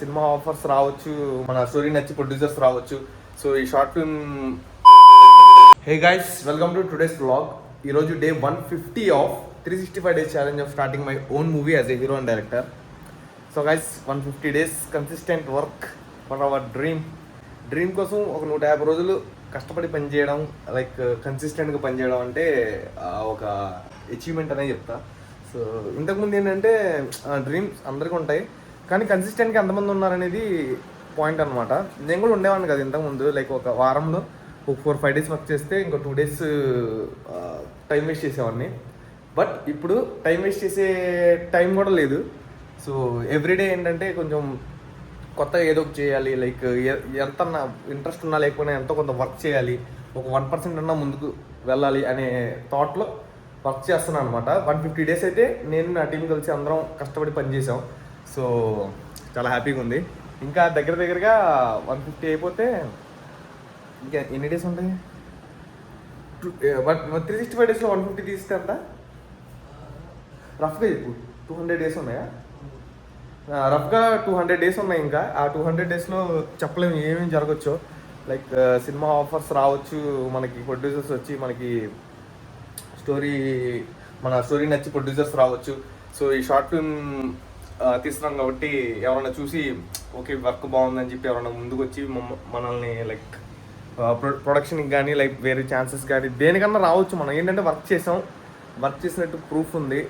Cinema offers రావచ్చు, మన story నచ్చి ప్రొడ్యూసర్స్ రావచ్చు. సో ఈ short film. Hey guys, welcome to today's vlog. ఈరోజు day 150 of 365 days challenge of starting my own movie as a hero and director. So guys, 150 days consistent work for our dream కోసం ఒక 150 రోజులు కష్టపడి పనిచేయడం, like కన్సిస్టెంట్గా పనిచేయడం అంటే ఒక అచీవ్మెంట్ అనే చెప్తా. సో ఇంతకుముందు ఏంటంటే డ్రీమ్స్ అందరికీ ఉంటాయి, కానీ కన్సిస్టెంట్గా ఎంతమంది ఉన్నారనేది పాయింట్ అనమాట. నేను కూడా ఉండేవాడిని కదా ఇంతకుముందు, లైక్ ఒక వారంలో ఒక 4-5 days వర్క్ చేస్తే ఇంకో 2 days టైం వేస్ట్ చేసేవాడిని. బట్ ఇప్పుడు టైం వేస్ట్ చేసే టైం కూడా లేదు. సో ఎవ్రీడే ఏంటంటే కొంచెం కొత్తగా ఏదో ఒకటి చేయాలి, లైక్ ఎంత ఇంట్రెస్ట్ ఉన్నా లేకపోయినా ఎంతో కొంత వర్క్ చేయాలి, ఒక 1% అన్నా ముందుకు వెళ్ళాలి అనే థాట్లో వర్క్ చేస్తున్నాను అనమాట. 150 days అయితే నేను నా టీం కలిసి అందరం కష్టపడి పనిచేసాం. సో చాలా హ్యాపీగా ఉంది. ఇంకా దగ్గరగా 150 అయిపోతే ఇంకా ఎన్ని డేస్ ఉంటాయి? 365 daysలో 150 తీస్తే అంత రఫ్గా చెప్పు. 200 days ఉన్నాయా? రఫ్గా 200 days ఉన్నాయి. ఇంకా ఆ 200 daysలో చెప్పలేము ఏమేమి జరగచ్చో. లైక్ సినిమా ఆఫర్స్ రావచ్చు, మనకి ప్రొడ్యూసర్స్ వచ్చి మనకి మన స్టోరీ నచ్చి ప్రొడ్యూసర్స్ రావచ్చు. సో ఈ షార్ట్ ఫిల్మ్ తీస్తున్నాం కాబట్టి ఎవరైనా చూసి ఓకే వర్క్ బాగుందని చెప్పి ఎవరైనా ముందుకు వచ్చి మనల్ని లైక్ ప్రొడక్షన్కి కానీ లైక్ వేరే ఛాన్సెస్ కానీ దేనికన్నా రావచ్చు. మనం ఏంటంటే వర్క్ చేసినట్టు ప్రూఫ్ ఉంది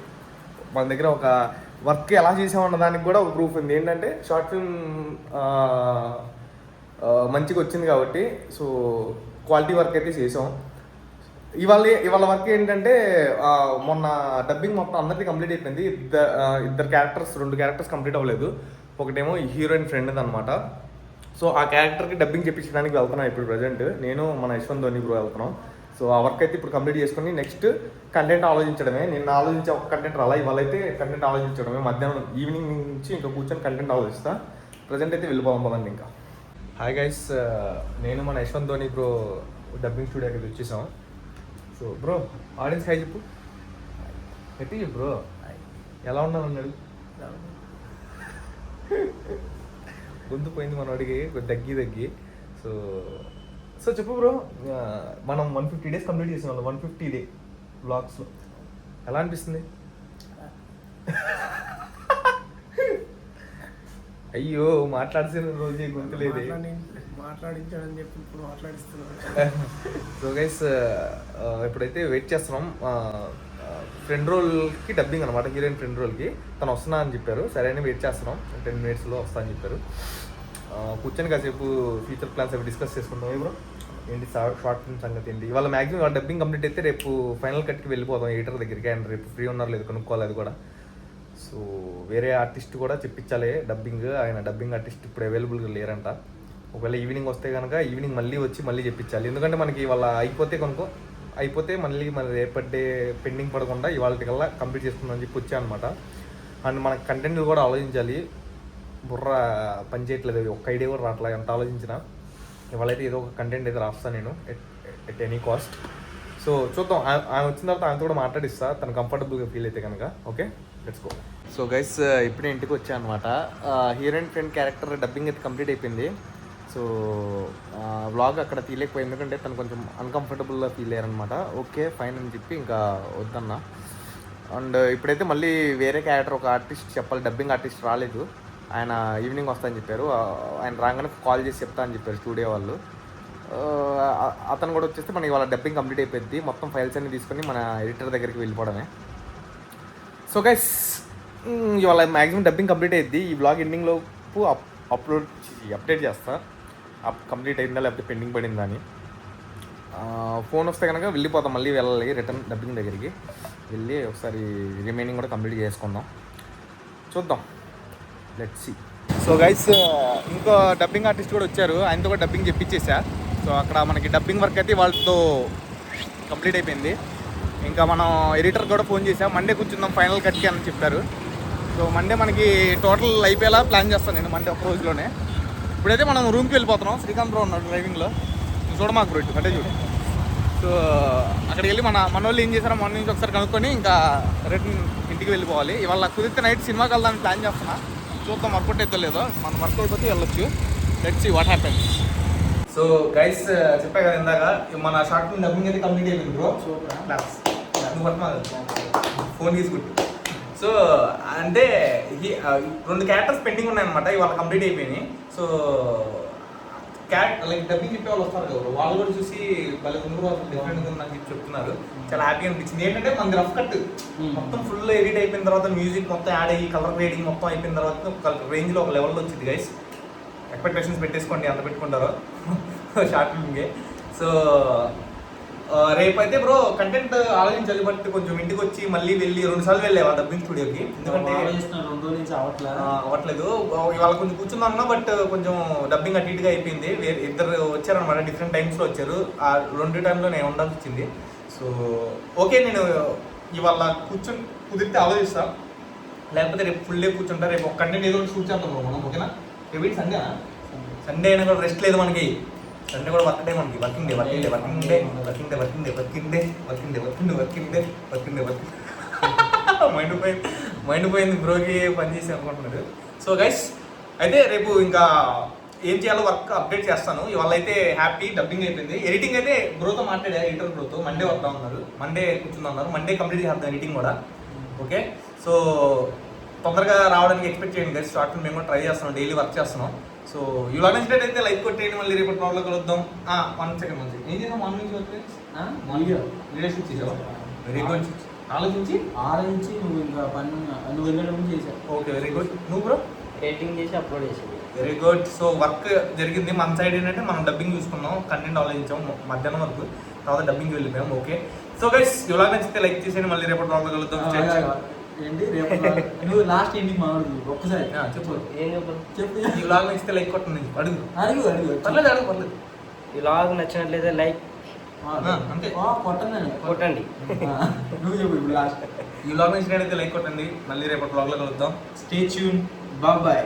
మన దగ్గర. ఒక వర్క్ ఎలా చేసామన్న దానికి కూడా ఒక ప్రూఫ్ ఉంది. ఏంటంటే షార్ట్ ఫిల్మ్ మంచిగా వచ్చింది కాబట్టి సో క్వాలిటీ వర్క్ అయితే చేసాం. ఇవాళ వర్క్ ఏంటంటే మొన్న డబ్బింగ్ మొత్తం అందరికీ కంప్లీట్ అయిపోయింది. ఇద్దరు క్యారెక్టర్స్, 2 క్యారెక్టర్స్ కంప్లీట్ అవ్వలేదు. ఒకటేమో హీరోయిన్ ఫ్రెండ్ అనమాట. సో ఆ క్యారెక్టర్కి డబ్బింగ్ చెప్పించడానికి వెళ్తున్నాం ఇప్పుడు ప్రజెంట్. నేను మన యశ్వంత్ ధోని బ్రో వెళ్తున్నాం. సో ఆ వర్క్ అయితే ఇప్పుడు కంప్లీట్ చేసుకుని నెక్స్ట్ కంటెంట్ ఆలోచించడమే. నిన్న ఆలోచించే ఒక కంటెంట్ రాలా, ఇవాళ అయితే కంటెంట్ ఆలోచించడమే. మధ్యాహ్నం ఈవినింగ్ నుంచి ఇంకా కూర్చొని కంటెంట్ ఆలోచిస్తా. ప్రజెంట్ అయితే వెళ్ళిపోదాం పదండి ఇంకా. హాయ్ గైస్, నేను మన యశ్వంత్ ధోని బ్రో డబ్బింగ్ స్టూడియోకి వచ్చేసాం. సో బ్రో ఆడియన్స్ హాయ్ చెప్పు. ఎట్టి చెప్పు బ్రో, ఎలా ఉన్నాను అన్నాడు. గొంతు పోయింది మనవాడికి దగ్గి. సో చెప్పు బ్రో, మనం 150 days కంప్లీట్ చేసిన 150 day వ్లాగ్స్లో ఎలా అనిపిస్తుంది? అయ్యో మాట్లాడిసిన రోజే గొంతులేదే. మాట్లాడించాడని చెప్పి ఇప్పుడు మాట్లాడిస్తున్నాను. సో గైస్, ఇప్పుడైతే వెయిట్ చేస్తున్నాం. ఫ్రెండ్ రోల్కి డబ్బింగ్ అనమాట, హీరోయిన్ ఫ్రెండ్ రోల్కి తను వస్తున్నా అని చెప్పారు. సరే అని వెయిట్ చేస్తున్నాం. 10 minutesలో వస్తా అని చెప్పారు. కూర్చొని కాసేపు ఫ్యూచర్ ప్లాన్స్ అవి డిస్కస్ చేసుకుంటాం. బ్రో ఏంటి షార్ట్ ఫిల్మ్ సంగతి ఏంటి? ఇవాళ మ్యాక్సిమం డబ్బింగ్ కంప్లీట్ అయితే రేపు ఫైనల్ కట్కి వెళ్ళిపోతాం ఎడిటర్ దగ్గరికి. అండ్ రేపు ఫ్రీ ఉన్నారు లేదు కనుక్కోవాలి అది కూడా. సో వేరే ఆర్టిస్ట్ కూడా చెప్పించాలి డబ్బింగ్. ఆయన డబ్బింగ్ ఆర్టిస్ట్ ఇప్పుడు అవైలబుల్గా లేరంట. ఒకవేళ ఈవినింగ్ వస్తే కనుక ఈవినింగ్ మళ్ళీ చెప్పించాలి. ఎందుకంటే మనకి ఇవాళ అయిపోతే మళ్ళీ రేపటి డే పెండింగ్ పడకుండా ఇవాళకల్లా కంప్లీట్ చేసుకుందామని చెప్పి వచ్చా అనమాట. అండ్ మనకు కంటెంట్ కూడా ఆలోచించాలి. బుర్ర పని చేయట్లేదు, ఒక్క ఐడియా కూడా రావట్లా ఎంత ఆలోచించినా. ఇవాళైతే ఏదో ఒక కంటెంట్ అయితే రాస్తాను నేను ఎట్ ఎనీ కాస్ట్. సో చూద్దాం, ఆమె వచ్చిన తర్వాత ఆమెతో కూడా మాట్లాడిస్తా తను కంఫర్టబుల్గా ఫీల్ అయితే కనుక. Okay, let's go. So guys, ఇప్పుడే ఇంటికి వచ్చా అనమాట. హీరోయిన్ ఫ్రెండ్ క్యారెక్టర్ డబ్బింగ్ అయితే కంప్లీట్ అయిపోయింది. సో వ్లాగ్ అక్కడ తీయలేకపోయింది ఎందుకంటే తను కొంచెం అన్కంఫర్టబుల్గా ఫీల్ అయ్యారనమాట. ఓకే ఫైన్ అని చెప్పి ఇంకా వద్దన్నా. అండ్ ఇప్పుడైతే మళ్ళీ వేరే క్యారెక్టర్ ఒక ఆర్టిస్ట్ చెప్పాలి, డబ్బింగ్ ఆర్టిస్ట్ రాలేదు. ఆయన ఈవినింగ్ వస్తానని చెప్పారు. ఆయన రాగానే కాల్ చేసి చెప్తా అని చెప్పారు స్టూడియో వాళ్ళు. అతను కూడా వచ్చేస్తే మనకి ఇవాళ డబ్బింగ్ కంప్లీట్ అయిపోయింది. మొత్తం ఫైల్స్ అన్ని తీసుకొని మన ఎడిటర్ దగ్గరికి వెళ్ళిపోవడమే. సో గైస్, ఇవాళ మ్యాక్సిమం డబ్బింగ్ కంప్లీట్ అయ్యింది. ఈ వ్లాగ్ ఎండింగ్లోపు అప్డేట్ చేస్తా కంప్లీట్ అయిందా లేకపోతే పెండింగ్ పడిందా అని. ఫోన్ వస్తే కనుక వెళ్ళిపోతాం, మళ్ళీ వెళ్ళాలి రిటర్న్ డబ్బింగ్ దగ్గరికి వెళ్ళి ఒకసారి రిమైనింగ్ కూడా కంప్లీట్ చేసుకుందాం. చూద్దాం, లెట్స్ సీ. సో గైస్, ఇంకో డబ్బింగ్ ఆర్టిస్ట్ కూడా వచ్చారు. ఆయనతో కూడా డబ్బింగ్ చెప్పించేసా. సో అక్కడ మనకి డబ్బింగ్ వర్క్ అయితే వాళ్ళతో కంప్లీట్ అయిపోయింది. ఇంకా మనం ఎడిటర్ కూడా ఫోన్ చేసాం, మండే కూర్చుందాం ఫైనల్ కట్కి అని చెప్పారు. సో మండే మనకి టోటల్ అయిపోయేలా ప్లాన్ చేస్తాను నేను, మండే ఒక రోజులోనే. ఇప్పుడైతే మనం రూమ్కి వెళ్ళిపోతున్నాం. శ్రీకాంత్ రావు ఉన్నాడు డ్రైవింగ్లో, చూడమాకు బ్రో ఇటు అంటే చూడు. సో అక్కడికి వెళ్ళి మన వాళ్ళు ఏం చేశారో మన నుంచి ఒకసారి కనుక్కొని ఇంకా రిటర్న్ ఇంటికి వెళ్ళిపోవాలి. ఇవాళ కుదిరితే నైట్ సినిమాకి వెళ్దామని ప్లాన్ చేస్తున్నా. చూద్దాం వర్కౌట్ అయితే లేదో, మన వర్కౌట్ అయితే వెళ్ళొచ్చు. Let's see what happens. So guys చెప్పా కదా ఇందాక, మన షార్ట్ ఫిల్మ్ డబ్బింగ్ అయితే కంప్లీట్ అయిపోయింది బ్రో. నువ్వు ఫోన్ తీసుకుంటు. సో అంటే 2 క్యారెక్టర్స్ పెండింగ్ ఉన్నాయన్నమాట, ఇవాళ కంప్లీట్ అయిపోయినాయి. సో లైక్ డబ్బింగ్ చెప్పే వాళ్ళు వస్తారు కదా, వాళ్ళు కూడా చూసి వాళ్ళ ముందు డిఫరెంట్ ఉంది నాకు చెప్తున్నారు. చాలా హ్యాపీ అనిపించింది. ఏంటంటే మనది రఫ్ కట్ మొత్తం ఫుల్ ఎడిట్ అయిపోయిన తర్వాత, మ్యూజిక్ మొత్తం యాడ్ అయ్యి కలర్ గ్రేడింగ్ మొత్తం అయిపోయిన తర్వాత ఒక రేంజ్లో ఒక లెవెల్లో వచ్చింది గైస్. ఎక్స్పెక్టేషన్స్ పెట్టేసుకోండి, ఎంత పెట్టుకుంటారో షార్ట్ ఫిల్మ్కే. సో రేపైతే బ్రో కంటెంట్ ఆలోచించాలి, బట్ కొంచెం ఇంటికి వచ్చి మళ్ళీ వెళ్ళి 2 సార్లు వెళ్ళేవా డబ్బింగ్ స్టూడియోకి, ఎందుకంటే అవ్వట్లేదు. ఇవాళ కొంచెం కూర్చున్నాను, బట్ కొంచెం డబ్బింగ్ అటు ఇటుగా అయిపోయింది. ఇద్దరు వచ్చారనమాట, డిఫరెంట్ టైమ్స్లో వచ్చారు. ఆ 2 టైంలో నేను ఉండాల్సి వచ్చింది. సో ఓకే, నేను ఇవాళ కూర్చొని కుదిరితే ఆలోచిస్తా, లేకపోతే రేపు ఫుల్ డే కూర్చుంటా. రేపు ఒక కంటెంట్ ఏదో షూట్ చేద్దాం మనం, ఓకేనా? రేపు సండేనా? సండే అయినా కూడా రెస్ట్ లేదు మనకి. సండే కూడా వర్క్ డే మనకి, working day working day working day working day working day working day working day working day working day working day working mind పోయింది బ్రోకి పని చేసి అనుకుంటున్నారు. సో గైస్ అయితే రేపు ఇంకా ఏం చేయాలో వర్క్ అప్డేట్ చేస్తాను. ఇవాళ అయితే హ్యాపీ డబ్బింగ్ అయిపోయింది. ఎడిటింగ్ అయితే బ్రోతో మాట్లాడా, ఎడిటర్ బ్రోతో. మండే వస్తా ఉన్నారు, మండే కూర్చుందా ఉన్నారు. మండే కంప్లీట్ చేద్దాం ఎడిటింగ్ కూడా, ఓకే? సో తొందరగా రావడానికి ఎక్స్పెక్ట్ చేయండి గైస్. షార్ట్ ఫిల్మ్ మేము కూడా ట్రై చేస్తున్నాం, డైలీ వర్క్ చేస్తున్నాం. సో ఇలా నచ్చినట్టు అయితే లైక్ కొట్టేయండి. మళ్ళీ రేపటి బ్లాగ్లో కలుద్దాం. 1 సెకండ్ మంచి ఏం చేద్దాం, మార్నింగ్ నుంచి లీడర్షిప్ చేసావా? Very good. ఆలోచించి నువ్వు ఇంకా పని నువ్వు వెళ్ళడం చేసావు. Okay, very good. నువ్వు బ్రో ఎడిటింగ్ చేసి అప్లోడ్ చేసావు. Very good. సో వర్క్ జరిగింది మన సైడ్. ఏంటంటే మనం డబ్బింగ్ చూసుకున్నాం, కంటెంట్ ఆలోచించాము మధ్యాహ్నం వరకు, తర్వాత డబ్బింగ్కి వెళ్ళిపోయాం. ఓకే, సో గైస్ ఇలా నచ్చితే లైక్ చేసేయండి. మళ్ళీ రేపటి బ్లాగ్లో కలుద్దాం. ఏంటి రేపు నువ్వు లాస్ట్ ఏంటి మాట్లాడు ఒక్కసారి చెప్పు. ఏం చెప్పు. ఈ వ్లాగ్ నచ్చితే లైక్ కొట్టండి. అడుగు అడుగు అడుగు పర్లేదు, అడుగు పర్లేదు. ఈ వ్లాగ్ నచ్చినట్లయితే లైక్ అంతే కొట్టండి. నువ్వు చెప్పు ఇప్పుడు లాస్ట్. ఈ వ్లాగ్ నచ్చినట్లయితే లైక్ కొట్టండి. మళ్ళీ రేపటి వ్లాగ్లో కలుద్దాం. Stay tune. బాయ్.